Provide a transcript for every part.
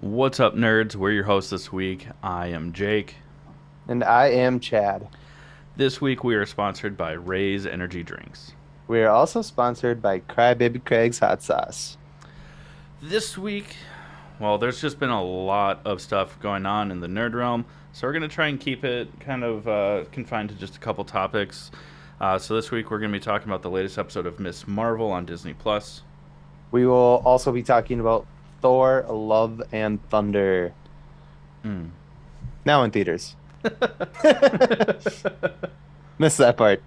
What's up, nerds? We're your hosts this week. I am Jake. And I am Chad. This week we are sponsored by Ray's Energy Drinks. We are also sponsored by Crybaby Craig's Hot Sauce. This week, well, there's just been a lot of stuff going on in the nerd realm, so we're going to try and keep it kind of confined to just a couple topics. So this week we're going to be talking about the latest episode of Miss Marvel on Disney+. We will also be talking about Thor, Love and Thunder. Now in theaters. Missed that part.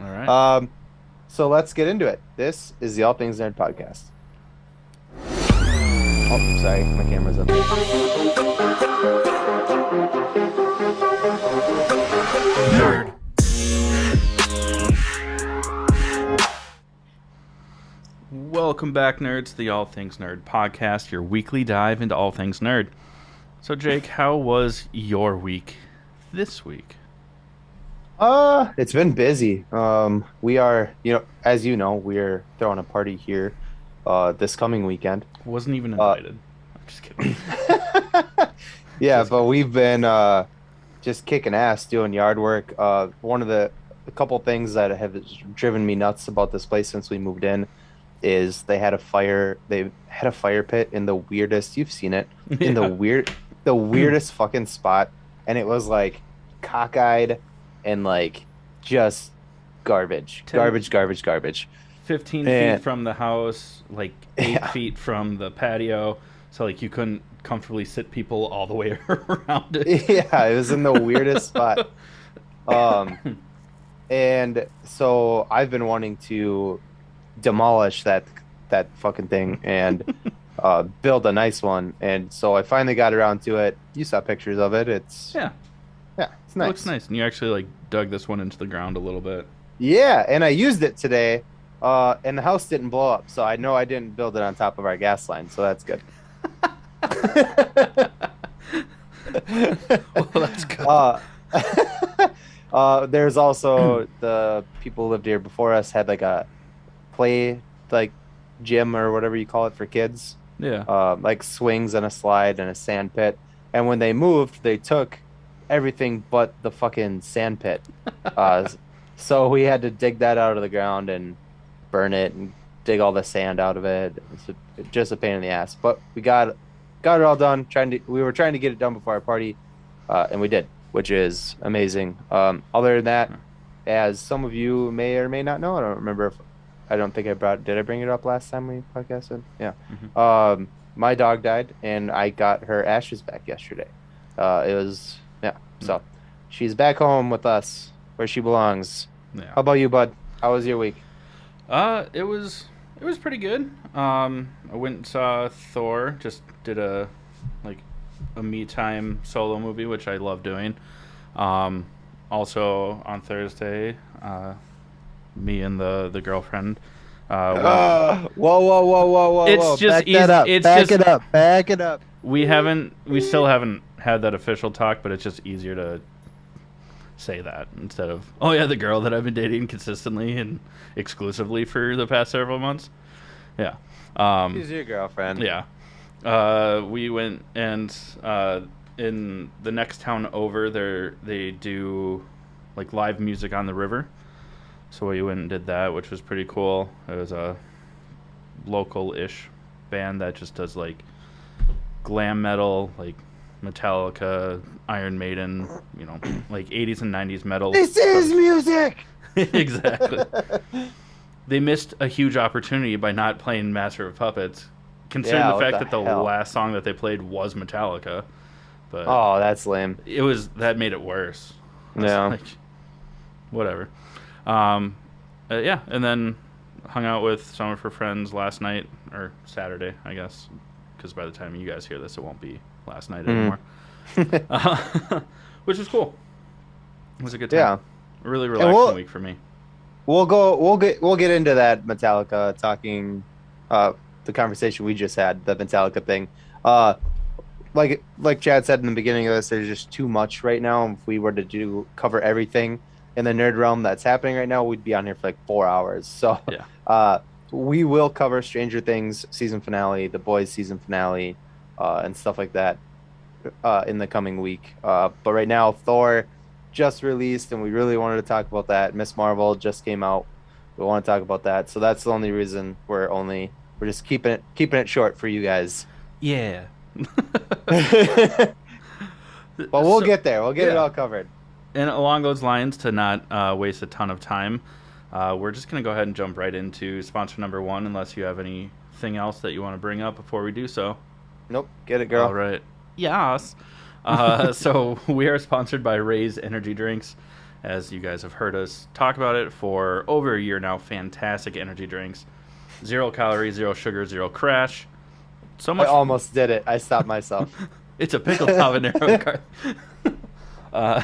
All right. So let's get into it. This is the All Things Nerd podcast. Oh, sorry, my camera's up. Nerd. Welcome back, nerds, to the All Things Nerd podcast, your weekly dive into all things nerd. So, Jake, how was your week this week? It's been busy. We are, as you know, we're throwing a party here, this coming weekend. Wasn't even invited. I'm just kidding. Yeah, Just but we've been just kicking ass doing yard work. One of a couple things that have driven me nuts about this place since we moved in is they had a fire. They had a fire pit in the weirdest. You've seen it in the weirdest fucking spot, and it was like cockeyed and like just garbage, Ten- garbage. 15 And- feet from the house, like 8 Yeah. feet from the patio. So, like, you couldn't comfortably sit people all the way around it. Yeah, it was in the weirdest spot. And so I've been wanting to demolish that fucking thing and build a nice one. And so I finally got around to it. You saw pictures of it. It's Yeah, it's it nice. looks nice. And you actually, like, dug this one into the ground a little bit. Yeah, and I used it today. And the house didn't blow up, so I know I didn't build it on top of our gas line, so that's good. Well, that's good. There's also the people who lived here before us had like a play like gym or whatever you call it for kids, Yeah. like swings and a slide and a sand pit. And when they moved, they took everything but the fucking sand pit. So we had to dig that out of the ground and burn it and dig all the sand out of it. Just a pain in the ass, but we got it all done. We were trying to get it done before our party, and we did, which is amazing. Other than that, as some of you may or may not know, I don't remember if I don't think did I bring it up last time we podcasted? Yeah. Mhm. My dog died, and I got her ashes back yesterday. So she's back home with us where she belongs. Yeah. How about you, bud? How was your week? It was pretty good. I went and saw Thor. Just did a me time solo movie, which I love doing. Also on Thursday, me and the girlfriend. Whoa! It's just Back that up. it's Back just- it up. Back it up. We still haven't had that official talk, but it's just easier to say that instead of, oh yeah, the girl that I've been dating consistently and exclusively for the past several months. Yeah. She's your girlfriend. Yeah. We went and in the next town over there they do like live music on the river. So we went and did that, which was pretty cool. It was a local-ish band that just does like glam metal, like Metallica, Iron Maiden, like 80s and 90s metal. This is music. Exactly. They missed a huge opportunity by not playing Master of Puppets, considering Yeah, the what fact the that the hell? last song that they played was Metallica. But Oh, that's lame. that made it worse. I was Yeah. like, whatever. Yeah, and then hung out with some of her friends last night, or Saturday, I guess, because by the time you guys hear this, it won't be last night anymore. Which was cool. It was a good time. Yeah. A really relaxing we'll- week for me. We'll get into that Metallica talking, the conversation we just had, the Metallica thing. Like Chad said in the beginning of this, there's just too much right now. If we were to cover everything in the nerd realm that's happening right now, we'd be on here for like 4 hours. So Yeah. we will cover Stranger Things season finale, The Boys season finale, and stuff like that in the coming week. But right now, Thor just released, and we really wanted to talk about that. Miss Marvel just came out. We want to talk about that, so that's the only reason we're just keeping it short for you guys. Yeah. But we'll So, get there. We'll get it yeah. all covered. And along those lines, to not waste a ton of time, we're just going to go ahead and jump right into sponsor number one, unless you have anything else that you want to bring up before we do so. Nope, get it, All girl. right. Yes. So we are sponsored by Raise Energy Drinks. As you guys have heard us talk about it for over a year now, fantastic energy drinks. 0 calories, 0 sugar, 0 crash. So I much. almost did it. I stopped myself. It's a pickled habanero card. Uh,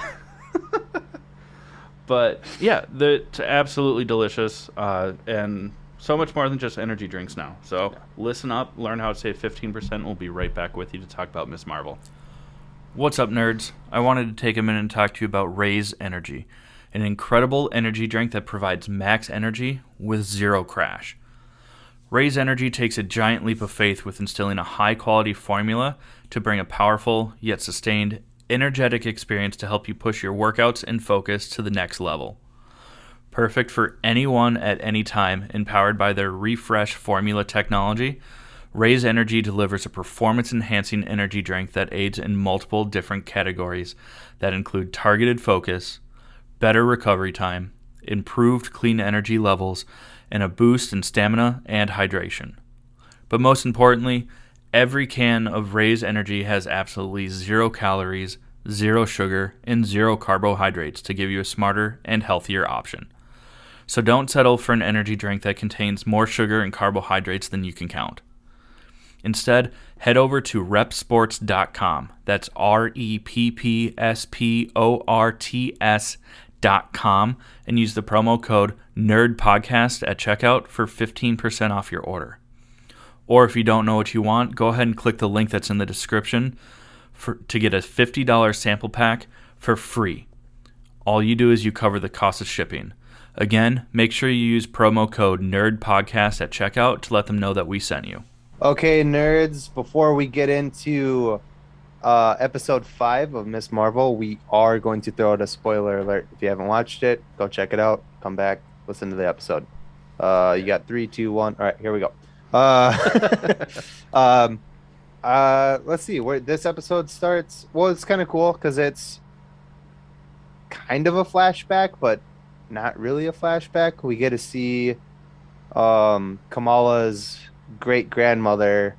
but yeah, it's absolutely delicious, and so much more than just energy drinks now. So listen up, learn how to save 15%. We'll be right back with you to talk about Miss Marvel. What's up, nerds? I wanted to take a minute and talk to you about Raise Energy, an incredible energy drink that provides max energy with 0 crash. Raise Energy takes a giant leap of faith with instilling a high-quality formula to bring a powerful, yet sustained, energetic experience to help you push your workouts and focus to the next level. Perfect for anyone at any time, empowered by their Refresh formula technology, Raise Energy delivers a performance-enhancing energy drink that aids in multiple different categories that include targeted focus, better recovery time, improved clean energy levels, and a boost in stamina and hydration. But most importantly, every can of Raise Energy has absolutely 0 calories, 0 sugar, and 0 carbohydrates to give you a smarter and healthier option. So don't settle for an energy drink that contains more sugar and carbohydrates than you can count. Instead, head over to repsports.com. That's REPPSPORTS.com and use the promo code NERDPODCAST at checkout for 15% off your order. Or if you don't know what you want, go ahead and click the link that's in the description to get a $50 sample pack for free. All you do is you cover the cost of shipping. Again, make sure you use promo code NERDPODCAST at checkout to let them know that we sent you. Okay, nerds, before we get into episode 5 of Miss Marvel, we are going to throw out a spoiler alert. If you haven't watched it, go check it out. Come back, listen to the episode. You got 3, 2, 1. All right, here we go. Let's see where this episode starts. Well, it's kind of cool because it's kind of a flashback, but not really a flashback. We get to see Kamala's great grandmother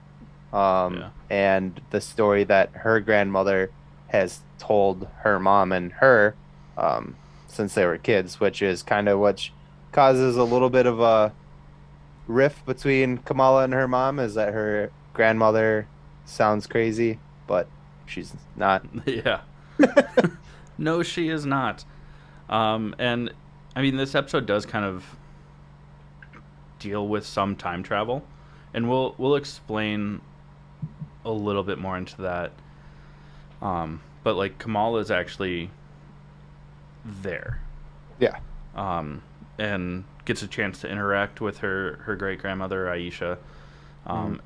and the story that her grandmother has told her mom and her since they were kids, which is kind of what causes a little bit of a rift between Kamala and her mom, is that her grandmother sounds crazy, but she's not. Yeah. No, she is not. And I mean, this episode does kind of deal with some time travel, and we'll explain a little bit more into that. But like Kamala is actually there. Yeah. And gets a chance to interact with her great grandmother Aisha,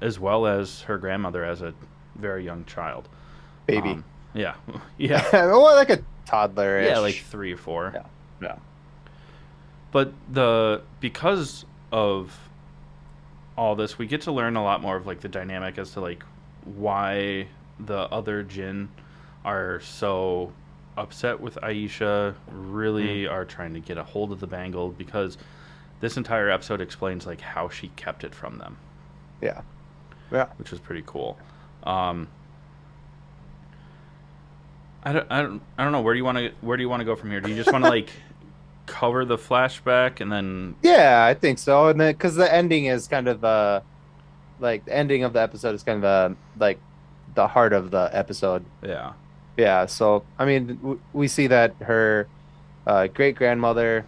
as well as her grandmother as a very young child. Baby. Yeah. Yeah. Well, like a toddler. Yeah, like 3 or 4. Yeah. Yeah. But because of all this, we get to learn a lot more of like the dynamic as to like why the other Jinn are so upset with Aisha, really are trying to get a hold of the bangle, because this entire episode explains like how she kept it from them. Yeah. Yeah. Which is pretty cool. I don't know. Where do you want to go from here? Do you just want to like cover the flashback and then? Yeah, I think so. And then because the ending is kind of the ending of the episode is kind of the heart of the episode. Yeah. Yeah. So I mean, we see that her great grandmother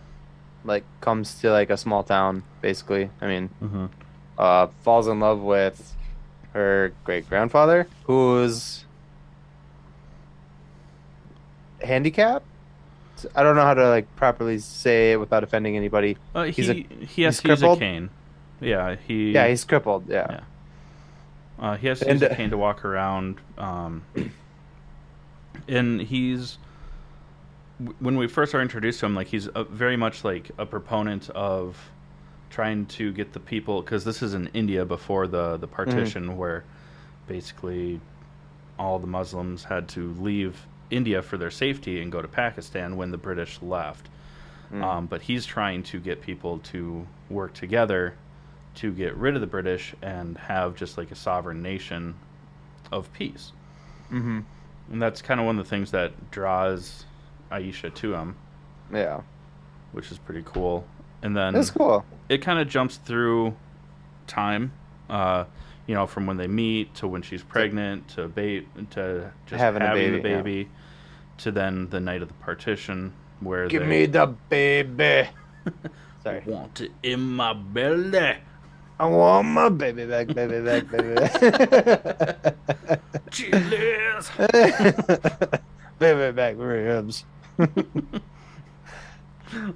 like comes to like a small town, basically. I mean, falls in love with her great grandfather, who's handicapped. I don't know how to like properly say it without offending anybody. He has to use a crippled. cane. Yeah, Yeah, he's crippled. Yeah, yeah. He has to use and a cane to walk around. And when we first are introduced to him, like he's very much like a proponent of trying to get the people, because this is in India before the mhm, partition, where basically all the Muslims had to leave India for their safety and go to Pakistan when the British left. mm, But he's trying to get people to work together to get rid of the British and have just like a sovereign nation of peace. mhm. And that's kind of one of the things that draws Aisha to him, Yeah, which is pretty cool. And that's then cool. it kind of jumps through time, uh, from when they meet to when she's To pregnant to just having a having the baby. Yeah, baby to then the night of the partition where give they me the baby. Sorry, want it in my belly. I want my baby back, baby back, baby back. Chili's. Baby back ribs.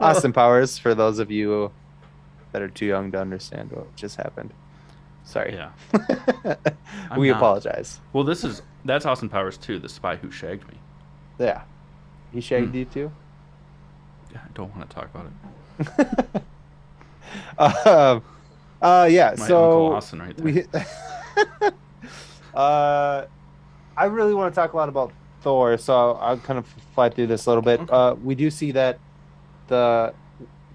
Austin Powers, for those of you that are too young to understand what just happened. Sorry. Yeah, I'm We not. apologize. Well, that's Austin Powers too, the spy who shagged me. Yeah. He Hmm. shagged you too? Yeah, I don't want to talk about it. Um, yeah, My Uncle so Austin right there. we uh I really want to talk a lot about Thor, so I'll kind of fly through this a little bit. Okay. We do see that the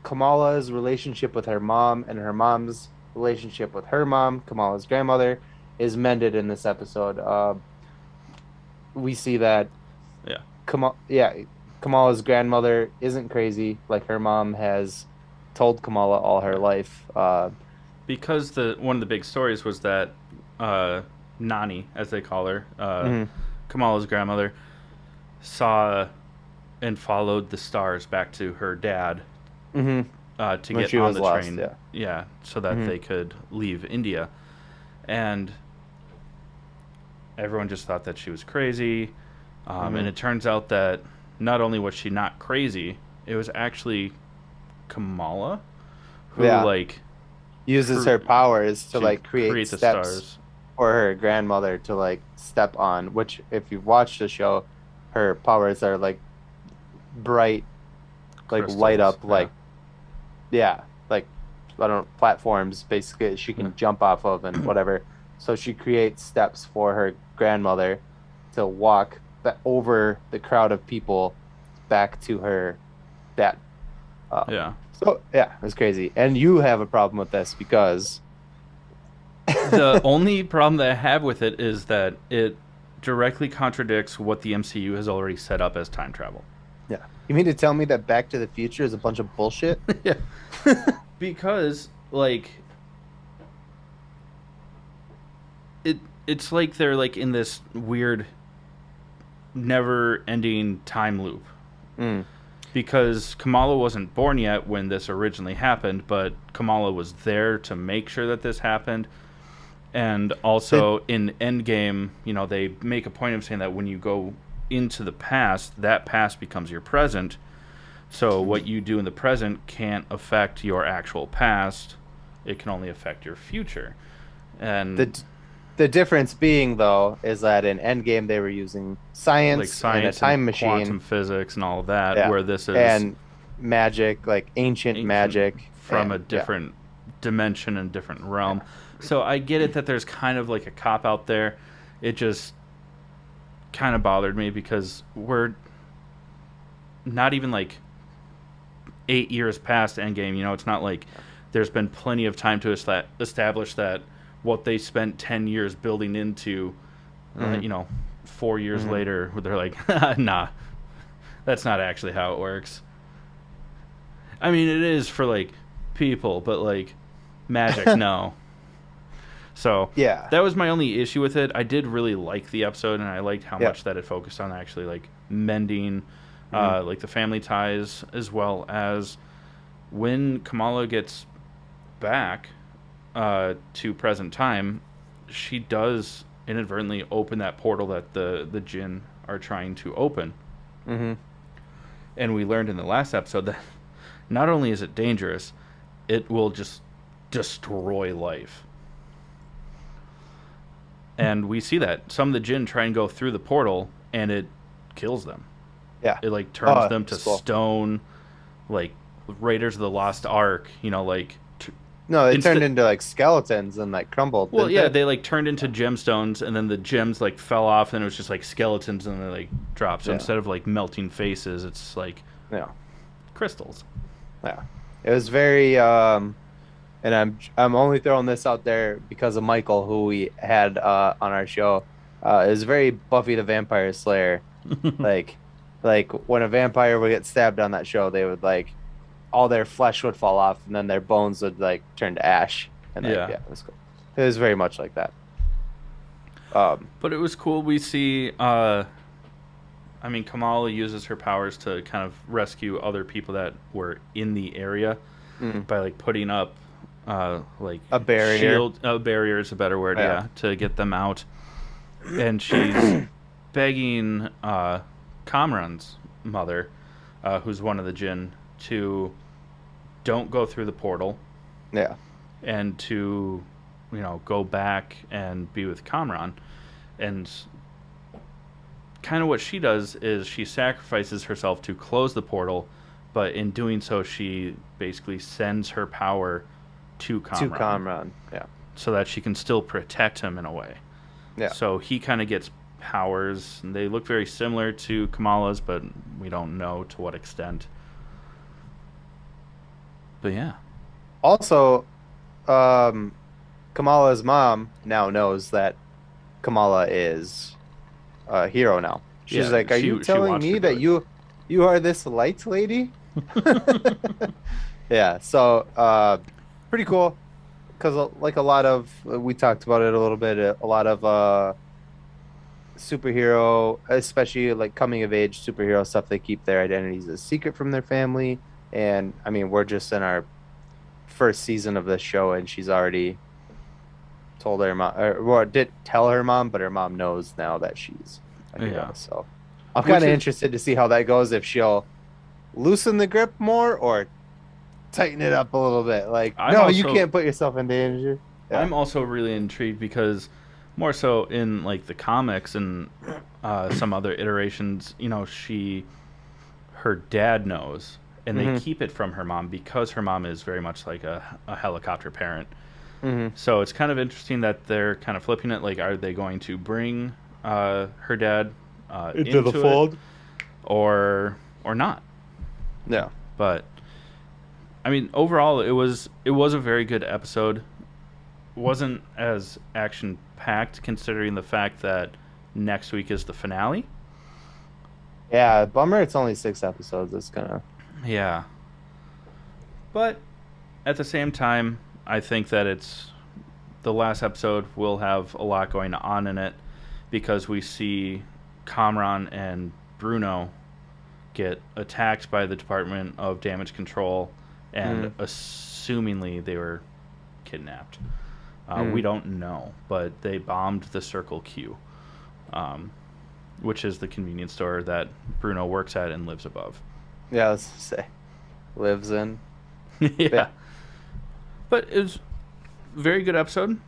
Kamala's relationship with her mom and her mom's relationship with her mom, Kamala's grandmother, is mended in this episode. We see that Yeah. Yeah, Kamala's grandmother isn't crazy like her mom has told Kamala all her Yeah. life. Because the one of the big stories was that uh, Nani, as they call her, Mhm, Kamala's grandmother, saw and followed the stars back to her dad mhm. to When get she on was the lost, train. yeah. Yeah, so that Mhm, they could leave India. And everyone just thought that she was crazy. And mhm. it turns out that not only was she not crazy, it was actually Kamala who, Yeah, like, uses her powers to to like create create the steps stars. for her grandmother to like step on, which if you've watched the show, her powers are like bright, like light Crystals. up, Yeah. like yeah, like I don't know, platforms basically she Yeah. can jump off of and whatever. So she creates steps for her grandmother to walk over the crowd of people back to her dad. Yeah. So yeah, it's crazy. And you have a problem with this because The only problem that I have with it is that it directly contradicts what the MCU has already set up as time travel. yeah. You mean to tell me that Back to the Future is a bunch of bullshit? Yeah. Because like it's like they're like in this weird never ending time loop. Mm, Because Kamala wasn't born yet when this originally happened, but Kamala was there to make sure that this happened. And the also in Endgame, they make a point of saying that when you go into the past, that past becomes your present. So what you do in the present can't affect your actual past. It can only affect your future. And the the difference being though is that in Endgame they were using like science and a science and time quantum machine, physics and all of that, yeah, where this is and magic, like ancient ancient magic, from a and yeah, different dimension and different realm. yeah. So I get it that there's kind of like a cop out there. It just kind of bothered me because we're not even like 8 years past Endgame. It's not like there's been plenty of time to establish that what they spent 10 years building into, Hmm. 4 years Hmm. later, where they're like, nah, that's not actually how it works. I mean, it is for like people, but like magic, no. So Yeah, that was my only issue with it. I did really like the episode, and I liked how yeah. much that it focused on actually like mending, Hmm. like the family ties, as well as when Kamala gets back to present time, she does inadvertently open that portal that the Jinn are trying to open, Hmm. and we learned in the last episode that not only is it dangerous, it will just destroy life. And we see that some of the Jinn try and go through the portal, and it kills them. Yeah. It like turns Oh, them to it's cool. stone, like Raiders of the Lost Ark. You know, like No, they turned instead. into like skeletons and like crumbled, Well, didn't yeah, they? they like turned into gemstones, and then the gems like fell off, and it was just like skeletons, and they like dropped. So Yeah. instead of like melting faces, it's like Yeah. crystals. Yeah. It was very and I'm only throwing this out there because of Michael, who we had on our show. It was very Buffy the Vampire Slayer. Like like when a vampire would get stabbed on that show, they would like all their flesh would fall off and then their bones would like turn to ash. And like Yeah, yeah, it was cool. It was very much like that. Um but it was cool. We see. I mean, Kamala uses her powers to kind of rescue other people that were in the area mm, by like putting up like a barrier. shield barrier is a better word, Yeah. yeah, to get them out. And she's begging Kamran's mother, who's one of the Jinn, to don't go through the portal Yeah. and to, you know, go back and be with Kamran. And kind of what she does is she sacrifices herself to close the portal, but in doing so, she basically sends her power to To Kamran Kamran. Yeah. so that she can still protect him in a way. Yeah. So he kind of gets powers, and they look very similar to Kamala's, but we don't know to what extent. But yeah, Also, Kamala's mom now knows that Kamala is a hero now. She's yeah, like, "Are you she telling watched me her do that you are this light lady?" it. Yeah, so pretty cool because like a lot of we talked about it a little bit. A lot of superhero, especially like coming of age superhero stuff, they keep their identities a secret from their family. And I mean, we're just in our first season of this show, and she's already told her mom, or well, did tell her mom, but her mom knows now that she's a hero. Yeah, So I'm which kind of is interested to see how that goes. If she'll loosen the grip more or tighten it up a little bit. Like, I'm no, you also can't put yourself in danger. Yeah. I'm also really intrigued because more so in like the comics and some other iterations, you know, her dad knows, and they Hmm. keep it from her mom because her mom is very much like a helicopter parent. Hmm. So it's kind of interesting that they're kind of flipping it. Like, are they going to bring her dad into it, or not? Yeah. But I mean, overall, it was a very good episode. Wasn't as action packed considering the fact that next week is the finale. Yeah. Bummer. It's only 6 episodes. It's gonna. Yeah, but at the same time, I think that it's the last episode will have a lot going on in it because we see Kamran and Bruno get attacked by the Department of Damage Control, and Mm, assumingly they were kidnapped. We mm. don't know, but they bombed the Circle Q, um, which is the convenience store that Bruno works at and lives above. Yeah. Let's say lives in. Yeah, Yeah. but it was a very good episode.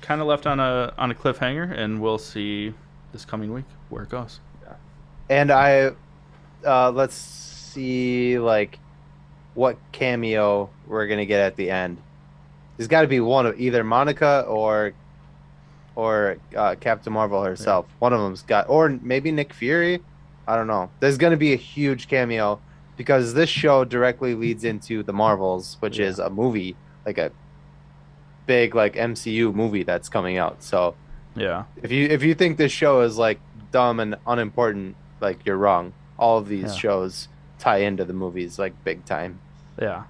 Kind of left on a cliffhanger, and we'll see this coming week where it goes. Yeah. And let's see like what cameo we're gonna get at the end. There's got to be one of either Monica or Captain Marvel Yeah, herself. One of them's got, or maybe Nick Fury. I don't know. There's gonna be a huge cameo because this show directly leads into the Marvels, which yeah, is a movie, like a big like MCU movie that's coming out. So yeah, if you think this show is like dumb and unimportant, like you're wrong. All of these yeah, shows tie into the movies like big time. yeah.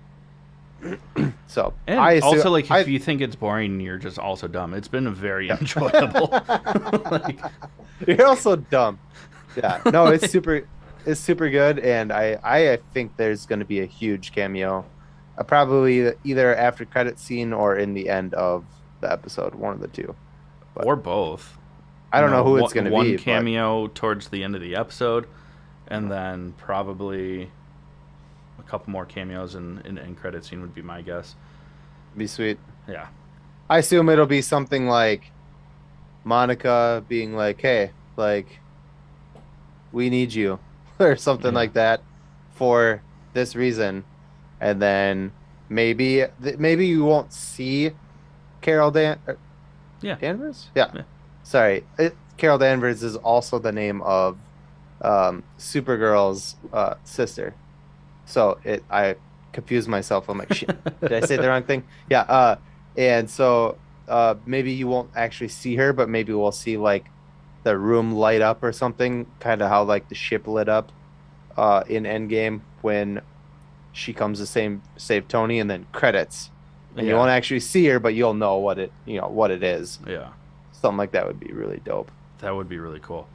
So I And assume also, like, if I you think it's boring, you're just also dumb. It's been very yeah. enjoyable. Like, You're also dumb. Yeah. No, it's super good, and I think there's going to be a huge cameo, probably either after credit scene or in the end of the episode, one of the two. But or both. I You don't know know, who it's going to one be, but cameo towards the end of the episode, and then probably a couple more cameos in end credit scene would be my guess. be sweet. Yeah. I assume it'll be something like Monica being like, "Hey, like we need you," or something Yeah. like that for this reason, and then maybe you won't see Yeah. Danvers. Yeah, Yeah. sorry, Carol Danvers is also the name of Supergirl's sister. So it I confused myself. I'm like, shit, did I say the wrong thing? Yeah. And so maybe you won't actually see her, but maybe we'll see like the room light up or something, kind of how like the ship lit up in Endgame when she comes to save Tony, and then credits. And you Yeah. won't actually see her, but you'll know what it is. Yeah. Something like that would be really dope. That would be really cool.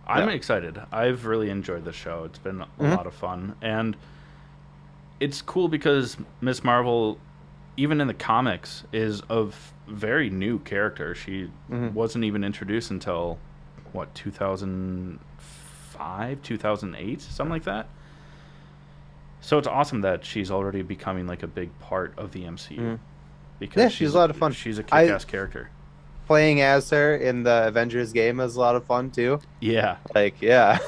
I'm Yeah. excited. I've really enjoyed the show. It's been a Hmm. lot of fun. And it's cool because Miss Marvel, even in the comics, is a very new character. She Hmm. wasn't even introduced until, what, 2005, 2008, something like that. So it's awesome that she's already becoming like a big part of the MCU Hmm. Yeah, because she's a lot of fun. she's a I kick-ass character. Playing as her in the Avengers game is a lot of fun too. Yeah. Like, yeah.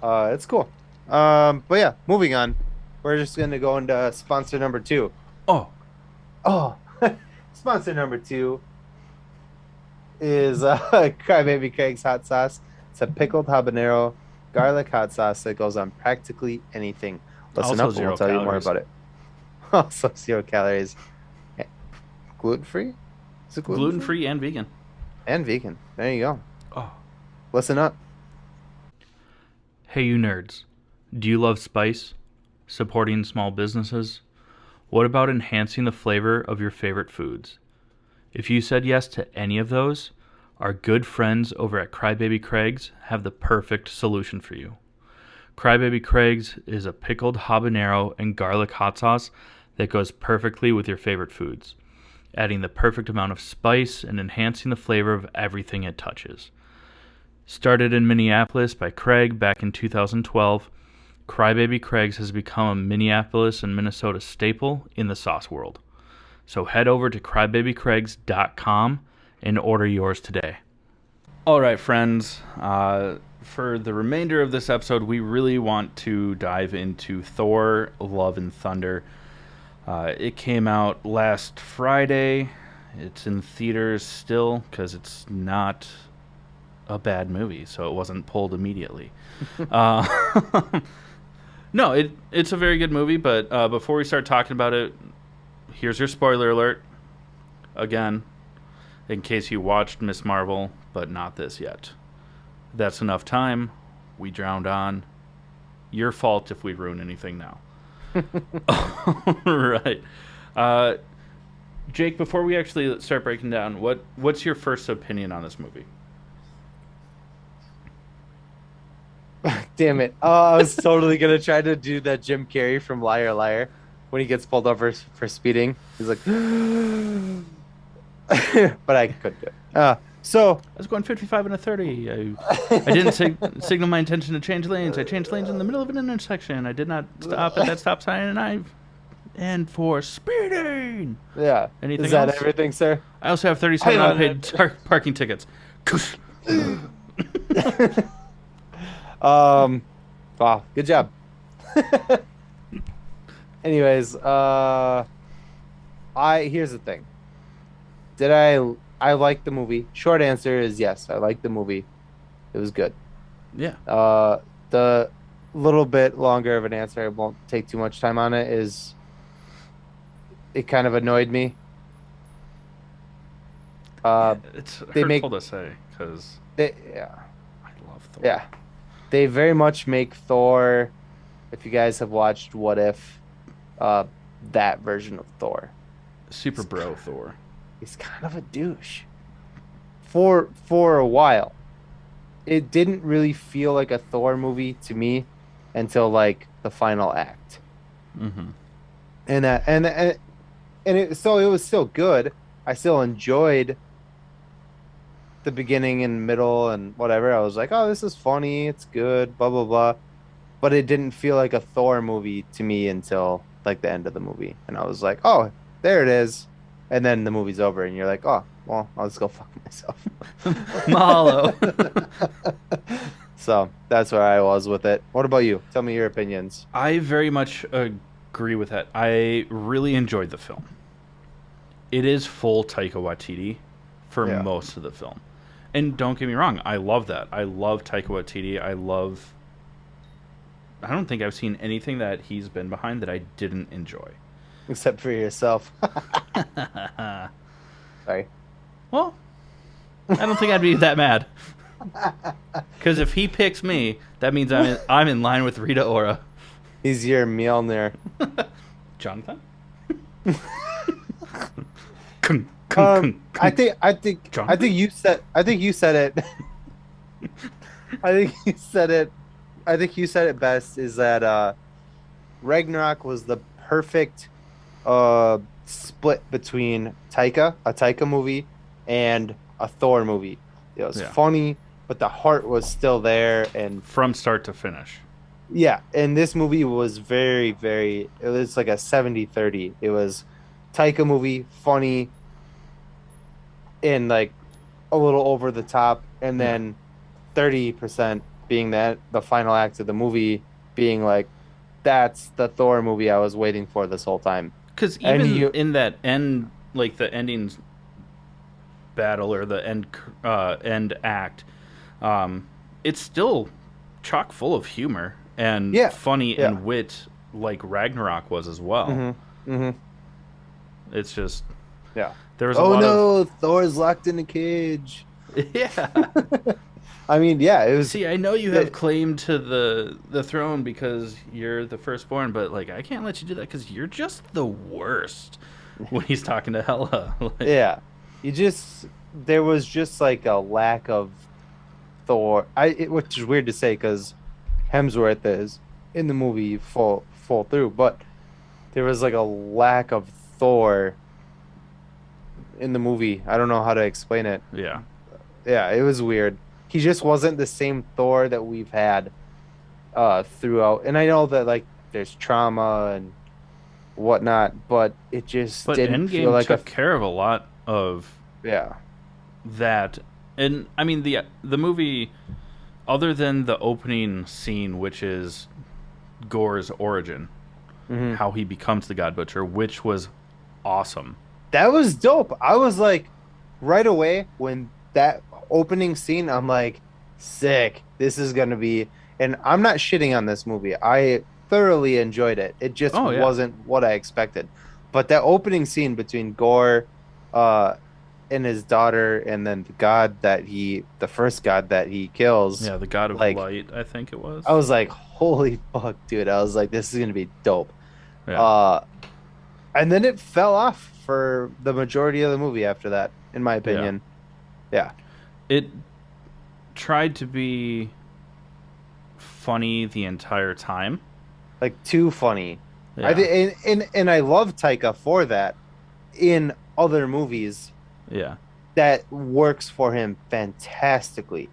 It's cool. But yeah, moving on. We're just gonna go into sponsor number two. Oh, Oh, sponsor number two is Crybaby Craig's hot sauce. It's a pickled habanero garlic hot sauce that goes on practically anything. Listen also up and we'll zero tell you more calories. about it. Also, 0 calories. Gluten free? Is it gluten Gluten free? free and vegan. And vegan. There you go. Oh. Listen up. Hey, you nerds. Do you love spice? Supporting small businesses? What about enhancing the flavor of your favorite foods? If you said yes to any of those, our good friends over at Crybaby Craig's have the perfect solution for you. Crybaby Craig's is a pickled habanero and garlic hot sauce that goes perfectly with your favorite foods, adding the perfect amount of spice and enhancing the flavor of everything it touches. Started in Minneapolis by Craig back in 2012, Crybaby Craig's has become a Minneapolis and Minnesota staple in the sauce world. So head over to crybabycraigs.com and order yours today. All right, friends. For the remainder of this episode, we really want to dive into Thor: Love and Thunder. It came out last Friday. It's in theaters still because it's not a bad movie, so it wasn't pulled immediately. uh, no, it's a very good movie, but before we start talking about it, here's your spoiler alert. Again, in case you watched Miss Marvel, but not this yet. That's enough time. We drowned on. Your fault if we ruin anything now. Right. Uh, Jake, before we actually start breaking down, what's your first opinion on this movie? Damn it. Oh, I was totally gonna try to do that Jim Carrey from Liar Liar when he gets pulled over for speeding. He's like, but I couldn't do it. So I was going 55 and a 30. I didn't signal my intention to change lanes. I changed lanes in the middle of an intersection. I did not stop at that stop sign, and for speeding. yeah, Anything is that else? everything, sir? I also have 37 unpaid parking tickets. Um, wow, good job. Anyways, I here's the thing. Did I like the movie? Short answer is yes, I liked the movie. It was good. Yeah. The little bit longer of an answer, I won't take too much time on it, is it kind of annoyed me. Uh, It's they make hurtful to say because yeah, I love Thor. yeah. They very much make Thor, if you guys have watched What If, uh, that version of Thor. Super He's, bro Thor. he's kind of a douche. For a while. It didn't really feel like a Thor movie to me until like the final act. Mm-hmm. And it was still good. I still enjoyed the beginning and middle and whatever. I was like, oh, this is funny, it's good, blah blah blah. But it didn't feel like a Thor movie to me until like the end of the movie. And I was like, oh, there it is. and then the movie's over, and you're like, oh, well, I'll just go fuck myself. Mahalo. So that's where I was with it. What about you? Tell me your opinions. I very much agree with that. I really enjoyed the film. It is full Taika Waititi for Yeah. most of the film. And don't get me wrong, I love that. I love Taika Waititi. I don't think I've seen anything that he's been behind that I didn't enjoy. Except for yourself. Sorry. Well, I don't think I'd be that mad. Because if he picks me, that means I'm in line with Rita Ora. He's your Mjolnir. Jonathan? I think you said it. I think you said it. I think you said it best. Is that Ragnarok was the perfect split between a Taika movie, and a Thor movie. It was funny, but the heart was still there, and from start to finish. Yeah, and this movie was very, very. It was like a 70-30. It was Taika movie, funny, and like a little over the top, and then 30% being that the final act of the movie being like, that's the Thor movie I was waiting for this whole time. Because even in that end, like the ending battle or the end act, it's still chock full of humor and funny and wit, like Ragnarok was as well. Mm-hmm. Mm-hmm. It's just there was Thor's locked in a cage. Yeah. I mean, it was. See, I know you have claim to the throne because you're the firstborn, but like I can't let you do that because you're just the worst. When he's talking to Hela, there was just like a lack of Thor. Which is weird to say because Hemsworth is in the movie full through, but there was like a lack of Thor in the movie. I don't know how to explain it. Yeah, it was weird. He just wasn't the same Thor that we've had throughout. And I know that like there's trauma and whatnot, but it just didn't Endgame feel like took care of a lot of that. And I mean the movie, other than the opening scene, which is Gore's origin, how he becomes the God Butcher, which was awesome. That was dope. I was like, right away when that opening scene, I'm like, sick. This is gonna be. And I'm not shitting on this movie. I thoroughly enjoyed it. It just wasn't what I expected. But that opening scene between Gore, and his daughter, and then the first god that he kills. Yeah, the god of light, I think it was. I was like, holy fuck, dude. I was like, this is gonna be dope. Yeah. And then it fell off for the majority of the movie after that, in my opinion. Yeah. It tried to be funny the entire time. Like, too funny. Yeah. And I love Taika for that in other movies. Yeah. That works for him fantastically.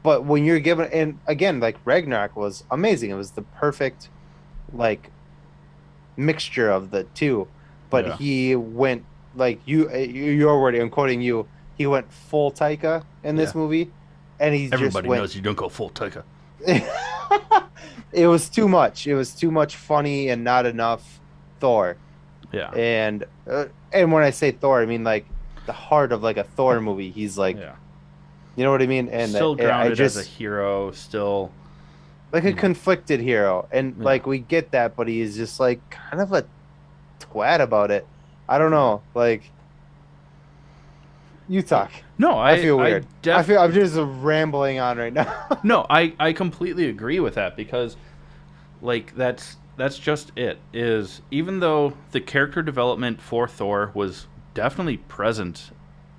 But when you're given, and again, like Ragnarok was amazing. It was the perfect, like, mixture of the two. But he went, like, your word, I'm quoting you, he went full Taika in this movie. And everybody knows you don't go full Taika. It was too much. It was too much funny and not enough Thor. Yeah. And when I say Thor, I mean like the heart of like a Thor movie. He's like, you know what I mean? And still grounded as a hero, still like a conflicted hero. And like we get that, but he's just like kind of a twat about it. I don't know. Like, you talk. No, I feel weird. I feel I'm just rambling on right now. No, I completely agree with that because, like, that's just it. Is even though the character development for Thor was definitely present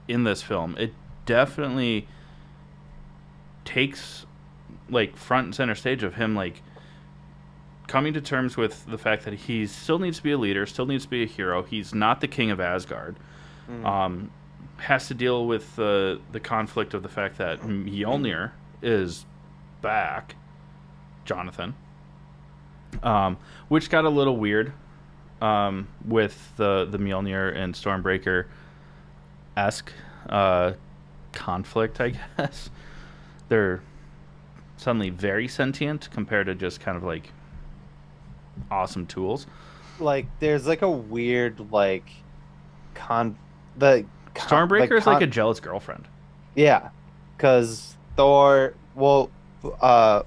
in this film, it definitely takes like front and center stage of him like coming to terms with the fact that he still needs to be a leader, still needs to be a hero. He's not the king of Asgard. Has to deal with the conflict of the fact that Mjolnir is back, Jonathan, which got a little weird with the Mjolnir and Stormbreaker esque uh, conflict, I guess. They're suddenly very sentient compared to just kind of like awesome tools. Like there's like a weird like con the Stormbreaker is like a jealous girlfriend. yeah, because Thor. Well, uh,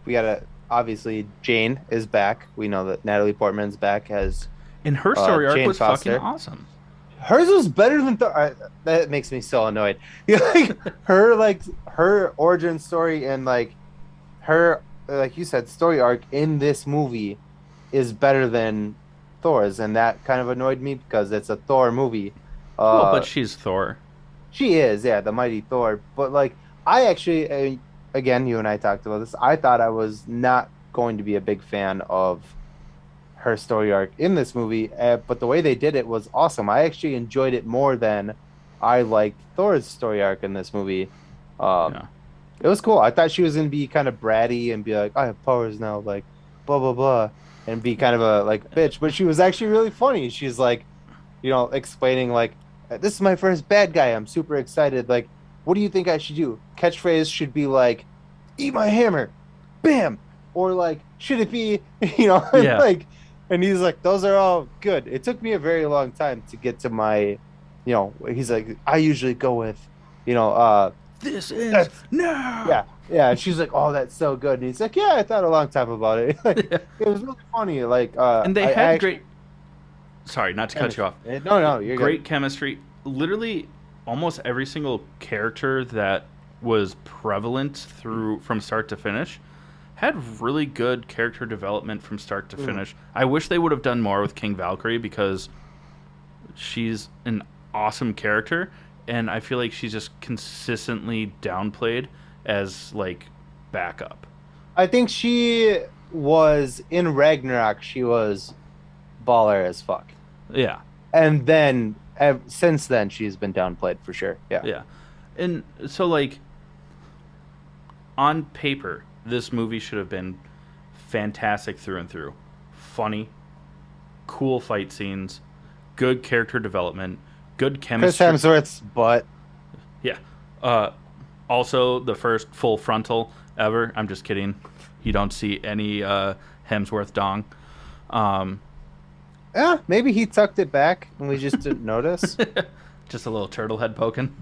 we gotta obviously Jane is back. We know that Natalie Portman's back as And her story arc Jane was fucking Foster. awesome. Hers was better than Thor. That makes me so annoyed. Like her origin story and like her like you said story arc in this movie is better than Thor's, and that kind of annoyed me because it's a Thor movie. Well, but Uh, she's Thor. she is, yeah, the mighty Thor. But like, I actually, again, you and I talked about this. I thought I was not going to be a big fan of her story arc in this movie, but the way they did it was awesome. I actually enjoyed it more than I liked Thor's story arc in this movie. Um, Yeah. it was cool. I thought she was gonna be kind of bratty and be like, "I have powers now," like blah blah blah, and be kind of a like bitch. But she was actually really funny. She's like, explaining like, "This is my first bad guy. I'm super excited. Like, what do you think I should do?" Catchphrase should be like, "Eat my hammer, bam," or like, should it be, Yeah. like, and he's like, "Those are all good." It took me a very long time to get to my, he's like, I usually go with, you know, uh. This ends That's now. yeah, yeah. And she's like, "Oh, that's so good." And he's like, "Yeah, I thought a long time about it." Like, it was really funny. Like, And they I had actually great. Sorry, not to cut you off. No, no, you're good. Great chemistry. Literally, almost every single character that was prevalent through from start to finish had really good character development from start to Mm. finish. I wish they would have done more with King Valkyrie because she's an awesome character, and I feel like she's just consistently downplayed as like backup. I think she was in Ragnarok. She was baller as fuck, Yeah, and then since then she's been downplayed for sure. Yeah. yeah. And so like on paper, this movie should have been fantastic through and through. Funny, cool fight scenes, good character development, good Chris chemistry. Hemsworth's butt. Yeah. Uh, also, the first full frontal ever. I'm just kidding. You don't see any Hemsworth dong. Um, Yeah, maybe he tucked it back and we just didn't notice. just a little turtle head poking.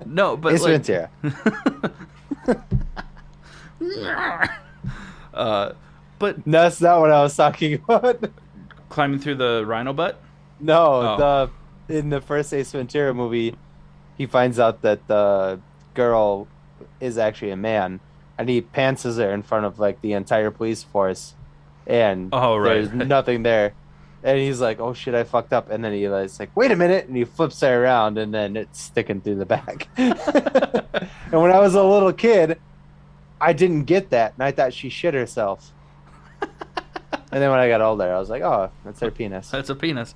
No, but Ace like, Ventura. uh, but That's not what I was talking about. climbing through the rhino butt. No, Oh, the in the first Ace Ventura movie, he finds out that the girl is actually a man, and he pantses her in front of like the entire police force, and oh, right. there's nothing there, and he's like, "Oh shit, I fucked up," and then he's like, "Wait a minute," and he flips her around, and then it's sticking through the back. And when I was a little kid, I didn't get that, and I thought she shit herself. And then when I got older, I was like, "Oh, that's her penis." That's a penis.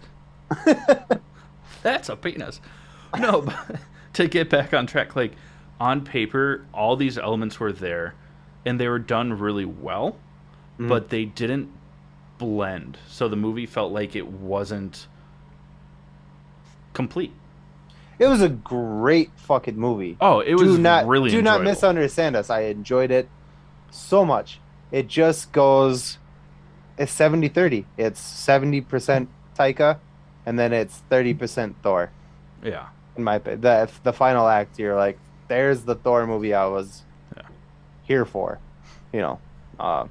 That's a penis. No, but to get back on track, like on paper, all these elements were there, and they were done really well, but they didn't blend. So the movie felt like it wasn't complete. It was a great fucking movie. Oh, it was really do not enjoyable. misunderstand us. I enjoyed it so much. It just goes it's 70-30. It's 70% Taika and then it's 30% Thor. Yeah, In my opinion. The final act you're like there's the Thor movie I was yeah. here for, you know. Uh,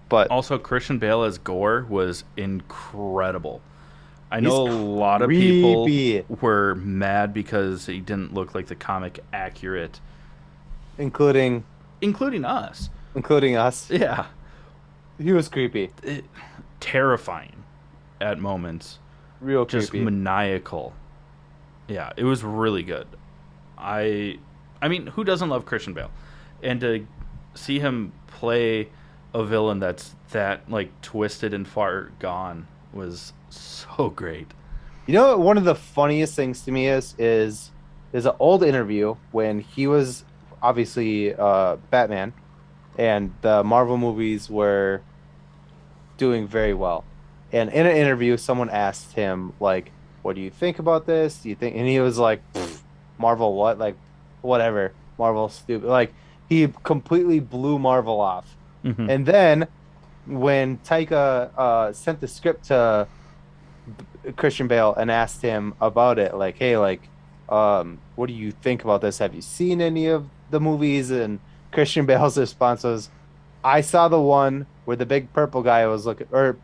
but Also, Christian Bale as Gore was incredible. I he's know a lot of people creepy, were mad because he didn't look like the comic accurate, including including us. us. Yeah, He was creepy. terrifying at moments, Real just creepy. maniacal. Yeah, it was really good. I mean, who doesn't love Christian Bale? And to see him play a villain that's that like twisted and far gone was so great. You know what one of the funniest things to me is there's an old interview when he was obviously Batman and the Marvel movies were doing very well. And in an interview, someone asked him like, "What do you think about this? Do you think?" And he was like, "Pfft, Marvel what? Like, whatever. Marvel stupid." Like he completely blew Marvel off. Hmm. And then when Taika sent the script to Christian Bale and asked him about it, like, "Hey, like, what do you think about this? Have you seen any of the movies?" And Christian Bale's response was, "I saw the one where the big purple guy was looking, or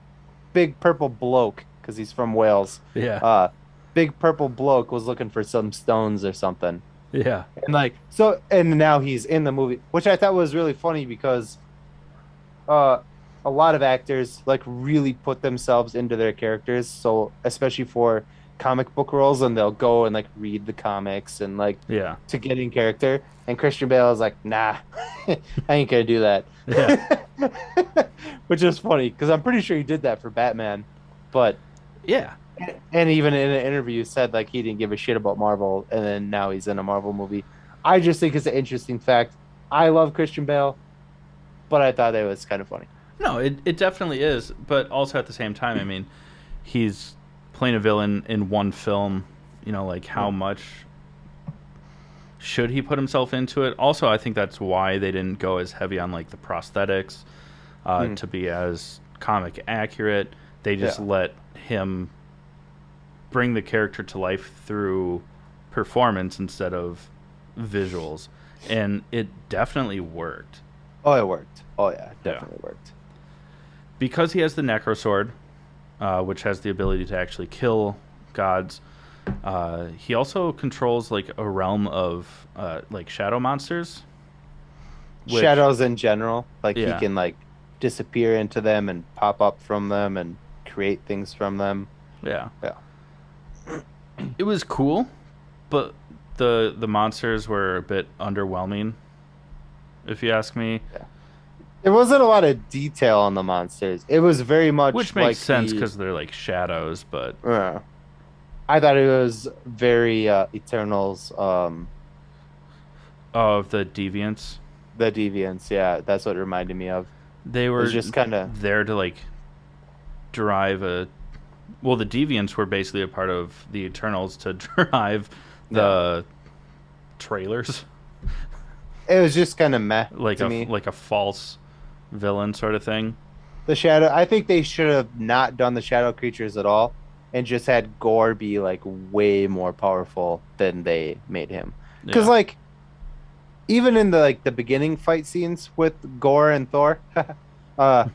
big purple bloke, because he's from Wales. Yeah. Uh, big purple bloke was looking for some stones or something." Yeah. And like, so, and now he's in the movie, which I thought was really funny because uh a lot of actors like really put themselves into their characters, so especially for comic book roles, and they'll go and like read the comics and like Yeah. to get in character. And Christian Bale is like, "Nah, I ain't gonna do that." Yeah. Which is funny because I'm pretty sure he did that for Batman, but Yeah. and even in an interview said like he didn't give a shit about Marvel, and then now he's in a Marvel movie. I just think it's an interesting fact. I love Christian Bale, but I thought it was kind of funny. No, it definitely is, but also at the same time, I mean, he's playing a villain in one film. You know, like how much should he put himself into it? Also, I think that's why they didn't go as heavy on like the prosthetics to be as comic accurate. They just Yeah. let him bring the character to life through performance instead of visuals, and it definitely worked. Oh, it worked. Oh yeah, it Yeah. definitely worked. Because he has the Necro Sword, which has the ability to actually kill gods. He also controls like a realm of like shadow monsters. Which, Shadows in general, like he yeah, can like disappear into them and pop up from them and create things from them. yeah, Yeah. it was cool, but the monsters were a bit underwhelming, if you ask me. Yeah. There wasn't a lot of detail on the monsters. It was very much Which like makes sense the because they're like shadows, but I thought it was very Eternals, of the deviants, the Deviants. Yeah, that's what it reminded me of. they It was were just kind of there to like drive a. Well, the deviants were basically a part of the Eternals to drive the trailers, it was just kind of meh like to a me. like a false villain sort of thing. The shadow. I think they should have not done the shadow creatures at all, and just had Gore be like way more powerful than they made him. Because Yeah. like even in the like the beginning fight scenes with Gore and Thor, uh,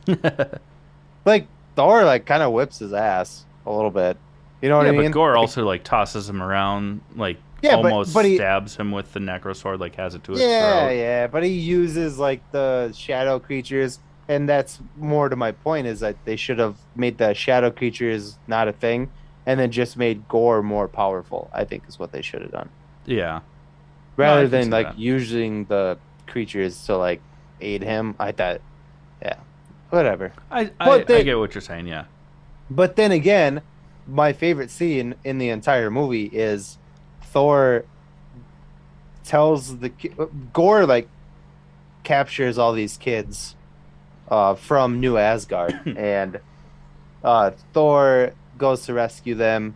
like Thor like kind of whips his ass a little bit. You know what Yeah, I but mean? Gore Like, also like tosses him around, like yeah, almost but he stabs him with the necro sword, like has it to his yeah, throat. yeah, but he uses like the shadow creatures, and that's more to my point is that they should have made the shadow creatures not a thing, and then just made Gore more powerful. I think is what they should have done, Yeah. No, I rather can than see like that. using the creatures to like aid him. I thought, yeah, whatever. I, I But I they, get what you're saying. Yeah. but then again, my favorite scene in the entire movie is Thor tells Gore like captures all these kids from New Asgard, and Thor goes to rescue them,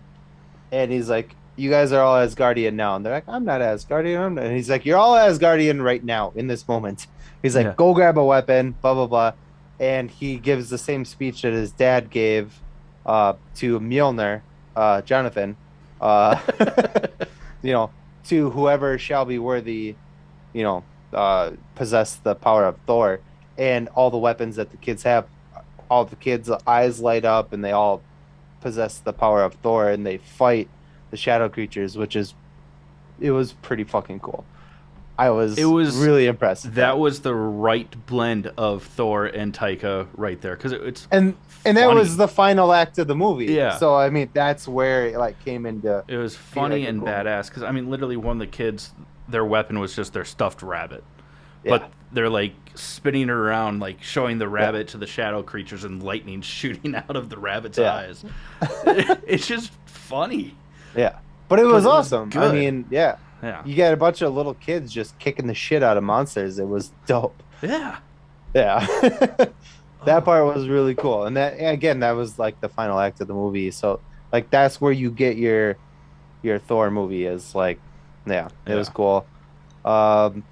and he's like, "You guys are all Asgardian now," and they're like, "I'm not Asgardian," and he's like, "You're all Asgardian right now in this moment." He's like, Yeah. "Go grab a weapon," blah blah blah, and he gives the same speech that his dad gave to Mjolnir, Jonathan, uh, you know, to whoever shall be worthy, possess the power of Thor, and all the weapons that the kids have, all the kids' eyes light up, and they all possess the power of Thor, and they fight the shadow creatures, it was pretty fucking cool. I It was was really impressed with that that. was the right blend of Thor and Taika right there because it's And that was funny. the final act of the movie. Yeah. So I mean, that's where it like came into It was be funny like a and cool movie. badass because I mean, literally, one of the kids, their weapon was just their stuffed rabbit, Yeah, but they're like spinning it around, like showing the yeah, rabbit to the shadow creatures and lightning shooting out of the rabbit's yeah, eyes. It's just funny, yeah. But it but was it was awesome. I good. mean, yeah, Yeah, you got a bunch of little kids just kicking the shit out of monsters. It was dope. yeah. Yeah. That Oh, part was really cool. And that again, that was like the final act of the movie. So like that's where you get your Thor movie is like, yeah, it was yeah, cool. Um,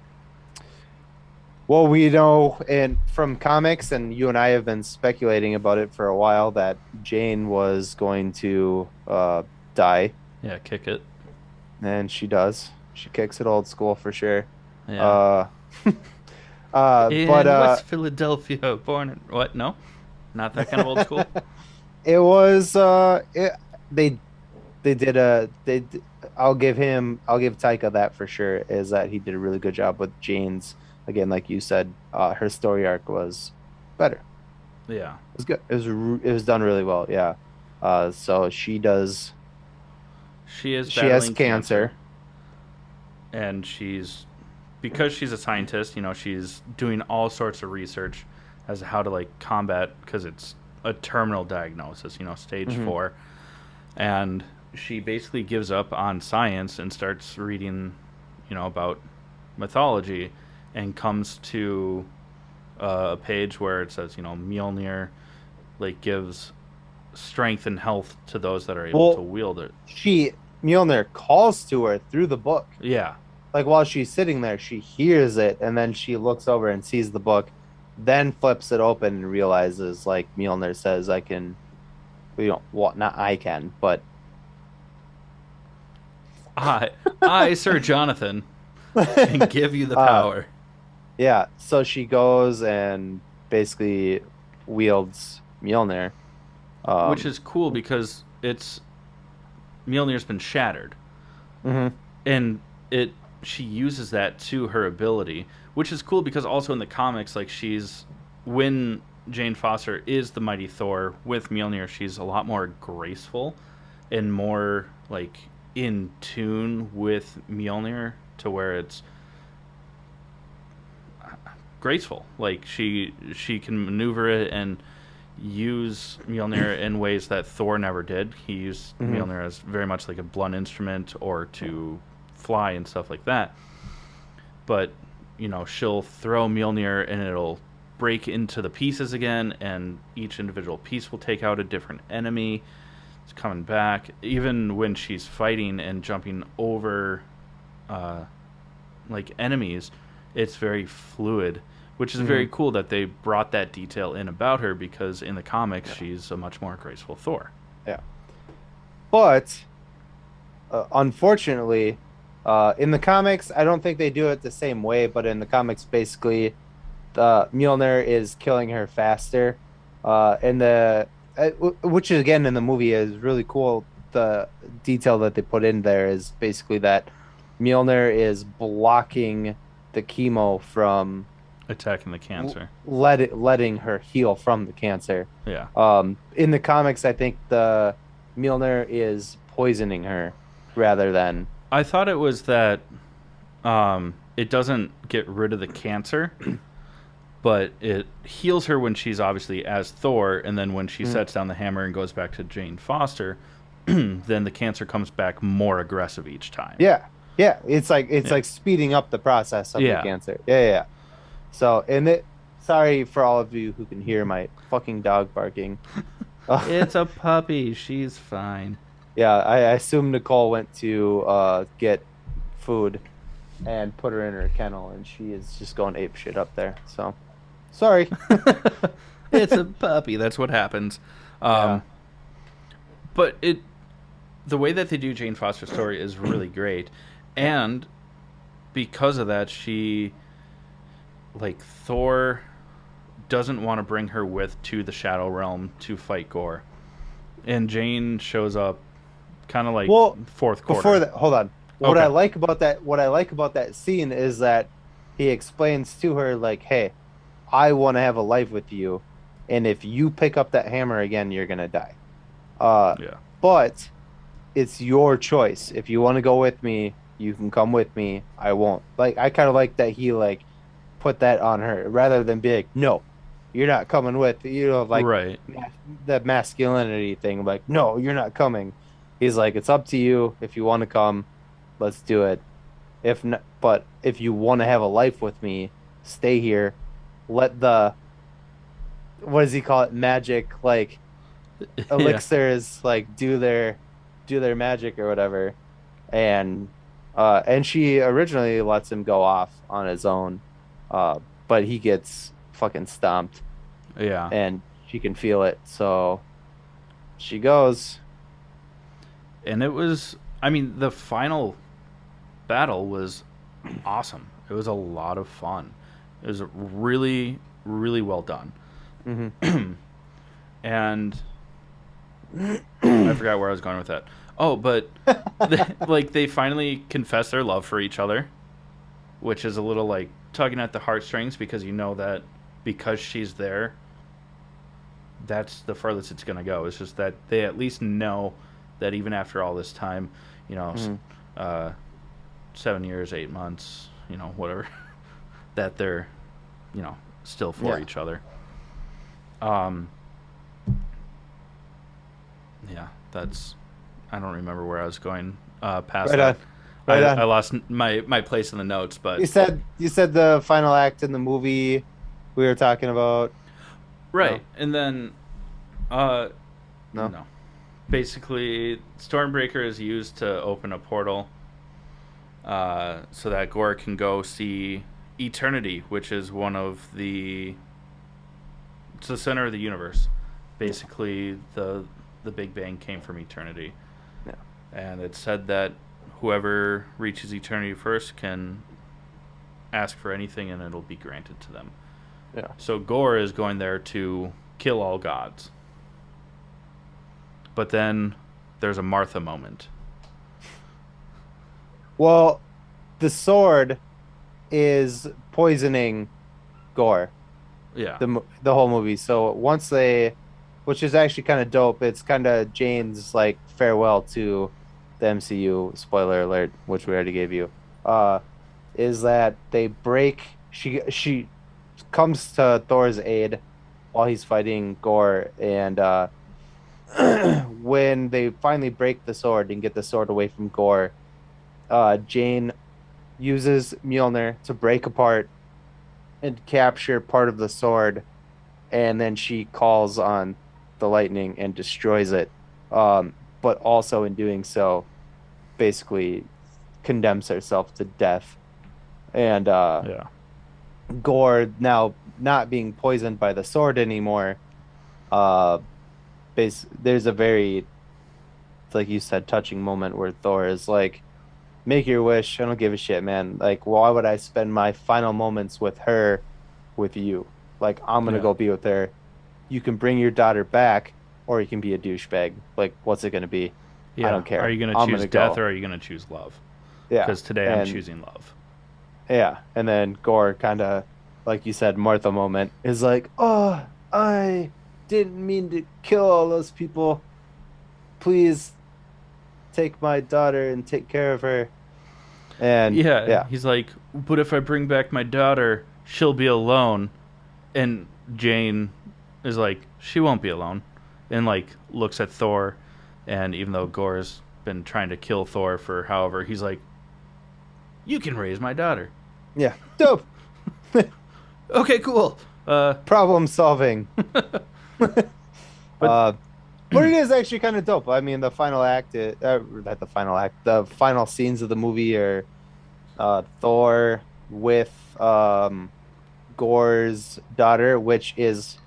well, we know and from comics, and you and I have been speculating about it for a while that Jane was going to die, yeah. Kick it. and she does. She kicks it old school for sure. Yeah. Uh, but In West Philadelphia, born in what? No, not that kind of old school. it was they they did a they d- I'll give Taika that for sure is that he did a really good job with Jane's again like you said her story arc was better. It Yeah, was good. It was done really well. Yeah. So she is she has battling cancer, cancer. and she's because she's a scientist. She's doing all sorts of research as to how to like combat because it's a terminal diagnosis. Stage Hmm. 4, and she basically gives up on science and starts reading, about mythology, and comes to a page where it says, Mjolnir like gives strength and health to those that are able to Well, wield it. she Mjolnir calls to her through the book. Yeah, Like while she's sitting there, she hears it and then she looks over and sees the book, then flips it open and realizes like Mjolnir says, I can, what not I can, but I, I, Sir Jonathan, can give you the uh power, yeah, so she goes and basically wields Mjolnir. which Um is cool because it's Mjolnir's been shattered, mhm, and it she uses that to her ability, which is cool because also in the comics, like when Jane Foster is the mighty Thor with Mjolnir, she's a lot more graceful and more like in tune with Mjolnir to where it's graceful. Like she can maneuver it and use Mjolnir in ways that Thor never did. He used mhm. Mjolnir as very much like a blunt instrument or to fly and stuff like that. But she'll throw Mjolnir and it'll break into the pieces again, and each individual piece will take out a different enemy. It's coming back. Even when she's fighting and jumping over uh, like enemies, it's very fluid, which is very Mhm. cool that they brought that detail in about her because in the comics she's a much more graceful Thor. Yeah. But unfortunately, in the comics, I don't think they do it the same way, but in the comics, basically, the Mjolnir is killing her faster. In the which again in the movie is really cool. The detail that they put in there is basically that Mjolnir is blocking the chemo from Attacking the cancer. letting her heal from the cancer. Yeah. In the comics, I think the Mjolnir is poisoning her rather than. I thought it was that it doesn't get rid of the cancer, but it heals her when she's obviously as Thor, and then when she Mhm. sets down the hammer and goes back to Jane Foster, then the cancer comes back more aggressive each time. Yeah, yeah. It's Yeah. like speeding up the process of the Yeah. cancer. Yeah, yeah. Yeah. So, and it. Sorry for all of you who can hear my fucking dog barking. It's a puppy. She's fine. Yeah, I assume Nicole went to get food and put her in her kennel, and she is just going ape shit up there. So, sorry. It's a puppy. That's what happens. Yeah. Um, but the way that they do Jane Foster's story is really great, and because of that, like Thor doesn't want to bring her with to the Shadow Realm to fight Gore, and Jane shows up kind of like Well, fourth before quarter. that, hold on. Okay. What I like about that scene is that he explains to her like, "Hey, I want to have a life with you, and if you pick up that hammer again, you're gonna die. Uh, Yeah. but it's your choice. If you want to go with me, you can come with me. I won't." Like, I kind of like that he like put that on her rather than be like, "No, you're not coming with." Like Right. the masculinity thing. Like, "No, you're not coming." He's like, "It's up to you. If you want to come, let's do it. If not, but if you want to have a life with me, stay here. Let the what does he call it? Magic, like Yeah. elixirs, like do their magic or whatever. And and she originally lets him go off on his own, uh, but he gets fucking stomped, Yeah. and she can feel it. So she goes. And it was, I mean, the final battle was awesome. It was a lot of fun. It was really, really well done. Hmm. And I forgot where I was going with that. Oh, but like they finally confess their love for each other, which is a little like tugging at the heartstrings because you know that because she's there, that's the furthest it's going to go. It's just that they at least know that even after all this time, you know, Hmm. uh, 7 years, 8 months, you know, whatever, that they're, you know, still for Yeah. each other. Um, yeah, that's. I don't remember where I was going past Right that. on. Right I on. lost my place in the notes, but You said the final act in the movie we were talking about. right, No, and then uh, no. no, basically Stormbreaker is used to open a portal so that Gore can go see Eternity, which is one of the it's the center of the universe. Yeah, Basically, the Big Bang came from Eternity, yeah, and it said that whoever reaches Eternity first can ask for anything, and it'll be granted to them. yeah. So Gore is going there to kill all gods, but then there's a Martha moment. Well, the sword is poisoning Gore. Yeah, The whole movie. So once they, which is actually kind of dope. It's kind of Jane's like farewell to the MCU. Spoiler alert, which we already gave you. Uh, is that they break? She comes to Thor's aid while he's fighting Gore, and when they finally break the sword and get the sword away from Gore, Jane uses Mjolnir to break apart and capture part of the sword, and then she calls on the lightning and destroys it. But also in doing so, basically condemns herself to death. And yeah, Gore, now not being poisoned by the sword anymore, uh, there's a very, like you said, touching moment where Thor is like, "Make your wish. I don't give a shit, man. Like, why would I spend my final moments with her, with you? Like, I'm gonna yeah, go be with her. You can bring your daughter back, or you can be a douchebag. Like, what's it gonna be? I yeah. don't Are care. you gonna I'm choose gonna death or go." are you gonna choose love? Yeah. Because today I'm And choosing love. yeah, and then Gore kind of, like you said, Martha moment is like, "Oh, I didn't mean to kill all those people. Please take my daughter and take care of her." And Yeah, yeah, he's like, but if I bring back my daughter, she'll be alone. And Jane is like, she won't be alone. And like looks at Thor, and even though Gore's been trying to kill Thor for however, he's like, you can raise my daughter. yeah, dope. Okay, cool. Problem solving. But uh, but it is actually kind of dope. I mean, the final act, not the final act, the final scenes of the movie are Thor with Gore's daughter, which is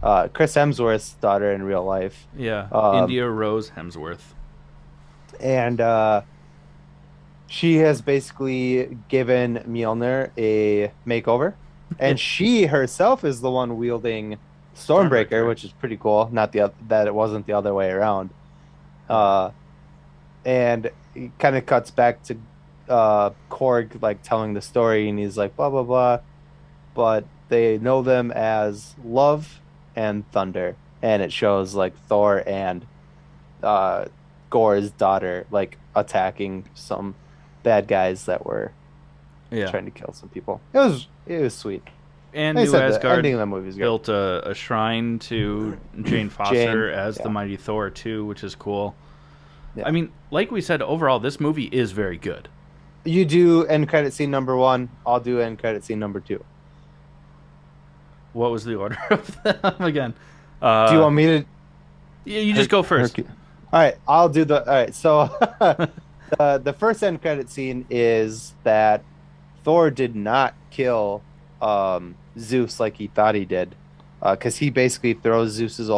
Chris Hemsworth's daughter in real life. yeah, Um, India Rose Hemsworth. and she has basically given Mjolnir a makeover, Yeah, and she herself is the one wielding Stormbreaker, Stormbreaker. which is pretty cool. Not that it wasn't the other way around. Yeah, Uh, and it kind of cuts back to Korg like telling the story, and he's like blah blah blah, but they know them as Love and Thunder, and it shows like Thor and uh Gore's daughter like attacking some bad guys that were yeah. trying to kill some people. It was sweet. And Like I New said, the Asgard ending of the movie is great. built a shrine to Jane Jane, Foster as the yeah, Mighty Thor too, which is cool. I yeah. mean, like we said, overall, this movie is very good. You do end credit scene number one. I'll do end credit scene number two. what was the order of them again? Do you Uh, want me to? you just go first. All right, I'll do the. All right, so the first end credit scene is that Thor did not kill Zeus like he thought he did, because he basically throws Zeus's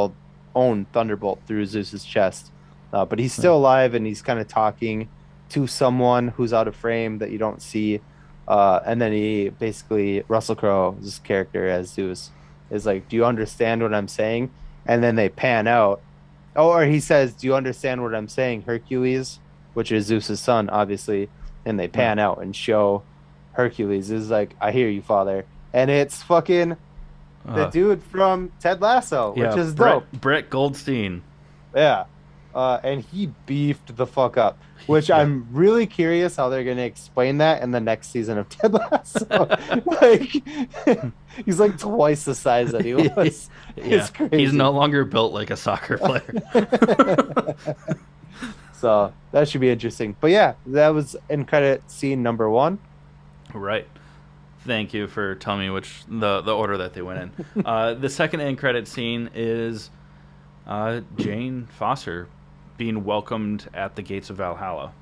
own thunderbolt through Zeus's chest. But he's Right. still alive and he's kind of talking to someone who's out of frame that you don't see. And then he basically Russell Crowe's character as Zeus is like, "Do you understand what I'm saying?" And then they pan out. Oh, or he says, "Do you understand what I'm saying, Hercules?" Which is Zeus's son, obviously. And they Right. pan out and show Hercules is like, "I hear you, father." And it's fucking the Uh, dude from Ted Lasso, which yeah, is dope. Brett Goldstein. Yeah. And he beefed the fuck up, which Yeah. I'm really curious how they're gonna explain that in the next season of Ted Lasso. Like he's like twice the size that he was. Yeah, It's he's no crazy. longer built like a soccer player. So that should be interesting. But yeah, that was in credit scene number one. Right. Thank you for telling me which the order that they went in. The second end credit scene is Jane Foster being welcomed at the gates of Valhalla,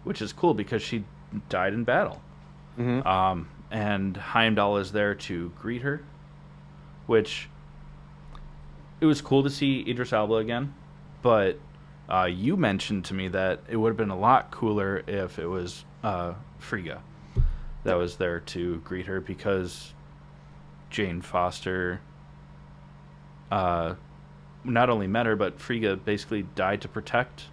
which is cool because she died in battle. Hmm. And Heimdall is there to greet her, which it was cool to see Idris Elba again, but you mentioned to me that it would have been a lot cooler if it was Frigga that was there to greet her because Jane Foster uh, not only met her, but Frigga basically died to protect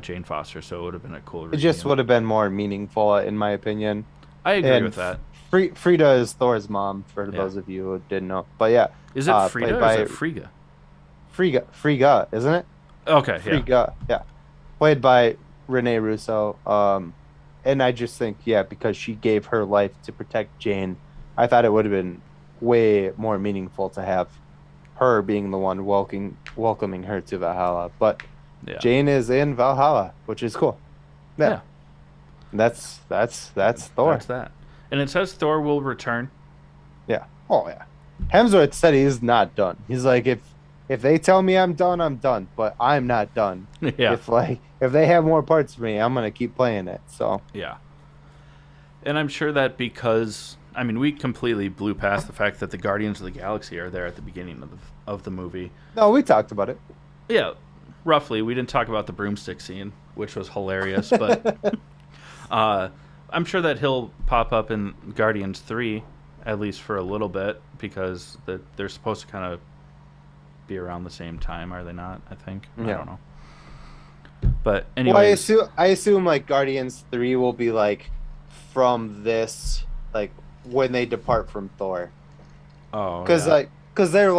Jane Foster, so it would have been a cool It just reunion. would have been more meaningful, in my opinion. I agree And with that. Frida is Thor's mom, for Yeah. those of you who didn't know. But yeah, Is it Frida played or is by it Frigga? Frigga, isn't it? Okay, yeah. Frigga, yeah, played by Renee Russo. And I just think, yeah, because she gave her life to protect Jane, I thought it would have been way more meaningful to have her being the one welcoming her to Valhalla. But Yeah. Jane is in Valhalla, which is cool. Yeah, Yeah. that's That's Thor. that. And it says Thor will return. Yeah. Oh yeah. Hemsworth said he's not done. He's like, if they tell me I'm done, I'm done. But I'm not done. Yeah. If they have more parts for me, I'm gonna keep playing it. So Yeah. And I'm sure that because I mean we completely blew past the fact that the Guardians of the Galaxy are there at the beginning of the movie. no, we talked about it. Yeah, roughly. We didn't talk about the broomstick scene, which was hilarious, but uh, I'm sure that he'll pop up in Guardians 3 at least for a little bit because they're supposed to kind of be around the same time, are they not? I think. I Yeah. don't know. But Well, I anyways, assume I assume like Guardians 3 will be like from this, like when they depart from Thor. oh Cause yeah. they're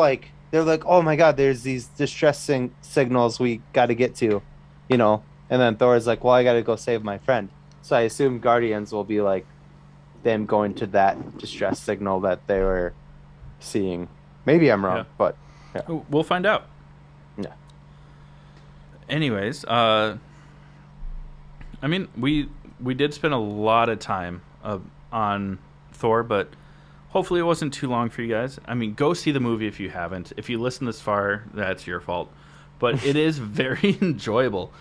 like, oh my God, there's these distressing signals we gotta get to, you know. And then Thor is like, well, I gotta go save my friend. So I assume Guardians will be like them going to that distress signal that they were seeing. Maybe I'm Yeah. wrong, but yeah. We'll find out. Yeah. Anyways, I mean, we did spend a lot of time on Thor, but hopefully it wasn't too long for you guys. I mean, go see the movie if you haven't. If you listen this far, that's your fault. But it is very enjoyable.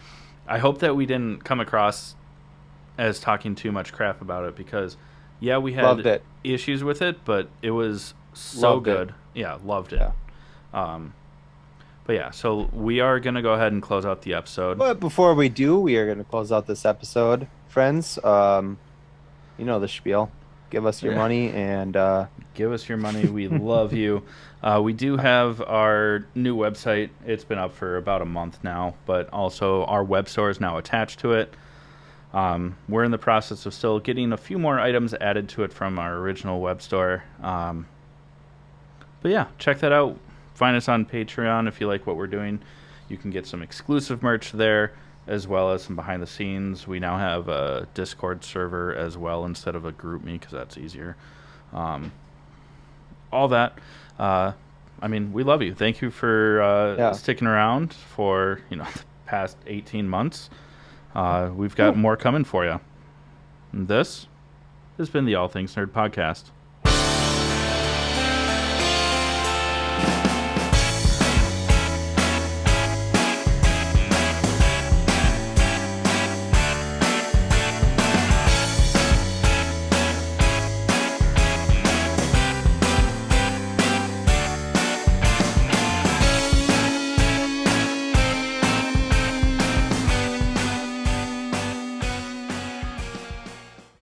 I hope that we didn't come across as talking too much crap about it because, yeah, we Loved had it. issues with it, but it was so Loved it. good. Yeah, loved it. Yeah. Um, but yeah, so we are gonna go ahead and close out the episode. But before we do, we are going to close out this episode, friends. You know the spiel. Give us your Yeah. money and Give us your money. We love you. We do have our new website. It's been up for about a month now, but also our web store is now attached to it. We're in the process of still getting a few more items added to it from our original web store. But yeah, check that out. Find us on Patreon if you like what we're doing. You can get some exclusive merch there, as well as some behind the scenes. We now have a Discord server as well instead of a group me because that's easier. Um, all that. I mean, we love you. Thank you for yeah. sticking around for the past 18 months. We've got more coming for you. And this has been the All Things Nerd podcast.